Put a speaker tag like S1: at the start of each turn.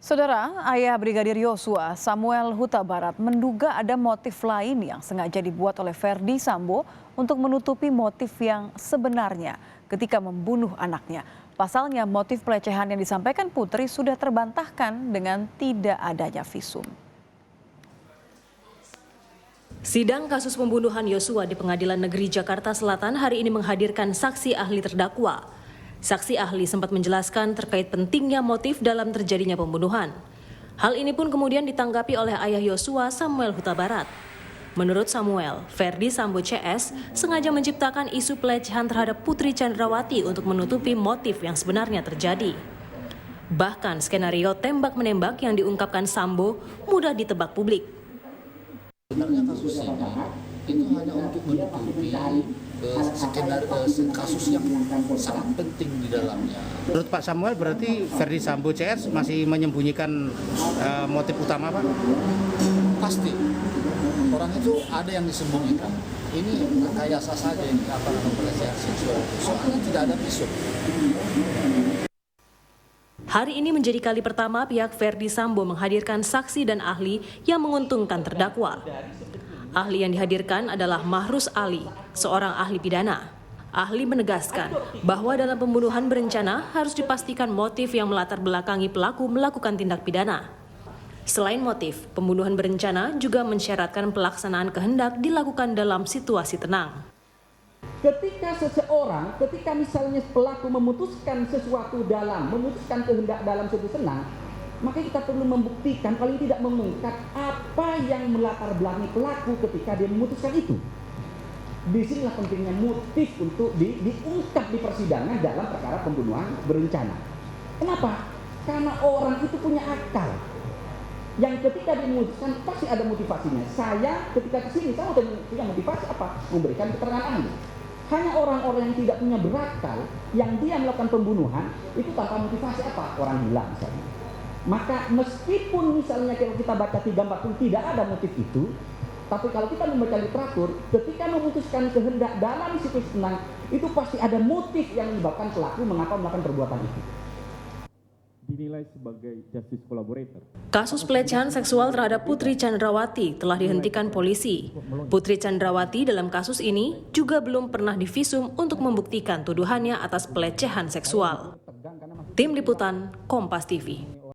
S1: Saudara, ayah Brigadir Yosua, Samuel Huta Barat, menduga ada motif lain yang sengaja dibuat oleh Verdi Sambo untuk menutupi motif yang sebenarnya ketika membunuh anaknya. Pasalnya, motif pelecehan yang disampaikan Putri sudah terbantahkan dengan tidak adanya visum.
S2: Sidang kasus pembunuhan Yosua di Pengadilan Negeri Jakarta Selatan hari ini menghadirkan saksi ahli terdakwa. Saksi ahli sempat menjelaskan terkait pentingnya motif dalam terjadinya pembunuhan. Hal ini pun kemudian ditanggapi oleh ayah Yosua, Samuel Huta Barat. Menurut Samuel, Verdi Sambo CS sengaja menciptakan isu pelecehan terhadap Putri Chandrawati untuk menutupi motif yang sebenarnya terjadi. Bahkan skenario tembak-menembak yang diungkapkan Sambo mudah ditebak publik.
S3: Sebenarnya kasus ini itu hanya untuk menutupi kasus yang sangat penting di dalamnya.
S4: Menurut Pak Samuel berarti Verdi Sambo CS masih menyembunyikan motif utama, Pak?
S3: Pasti orang itu ada yang disembunyikan. Ini rekayasa saja ini pelecehan seksual. Soalnya tidak ada visum.
S2: Hari ini menjadi kali pertama pihak Verdi Sambo menghadirkan saksi dan ahli yang menguntungkan terdakwa. Ahli yang dihadirkan adalah Mahrus Ali, seorang ahli pidana. Ahli menegaskan bahwa dalam pembunuhan berencana harus dipastikan motif yang melatar belakangi pelaku melakukan tindak pidana. Selain motif, pembunuhan berencana juga mensyaratkan pelaksanaan kehendak dilakukan dalam situasi tenang.
S5: Ketika misalnya pelaku memutuskan kehendak dalam situasi tenang, maka kita perlu membuktikan, paling tidak mengungkap apa yang melatar belakangi pelaku ketika dia memutuskan itu. Disinilah pentingnya motif untuk diungkap di persidangan dalam perkara pembunuhan berencana. Kenapa? Karena orang itu punya akal. Yang ketika dia memutuskan pasti ada motivasinya. Saya ketika kesini, saya punya motivasi apa? Memberikan keterangan ahli. Hanya orang-orang yang tidak punya berakal, yang dia melakukan pembunuhan, itu tanpa motivasi apa? Orang gila misalnya. Maka meskipun misalnya kalau kita baca 340 tidak ada motif itu, tapi kalau kita membaca literatur, ketika memutuskan kehendak dalam situs tenang, itu pasti ada motif yang menyebabkan pelaku mengapa melakukan perbuatan itu.
S6: Dinilai sebagai justice collaborator.
S2: Kasus pelecehan seksual terhadap Putri Chandrawati telah dihentikan polisi. Putri Chandrawati dalam kasus ini juga belum pernah divisum untuk membuktikan tuduhannya atas pelecehan seksual. Tim Liputan, Kompas TV.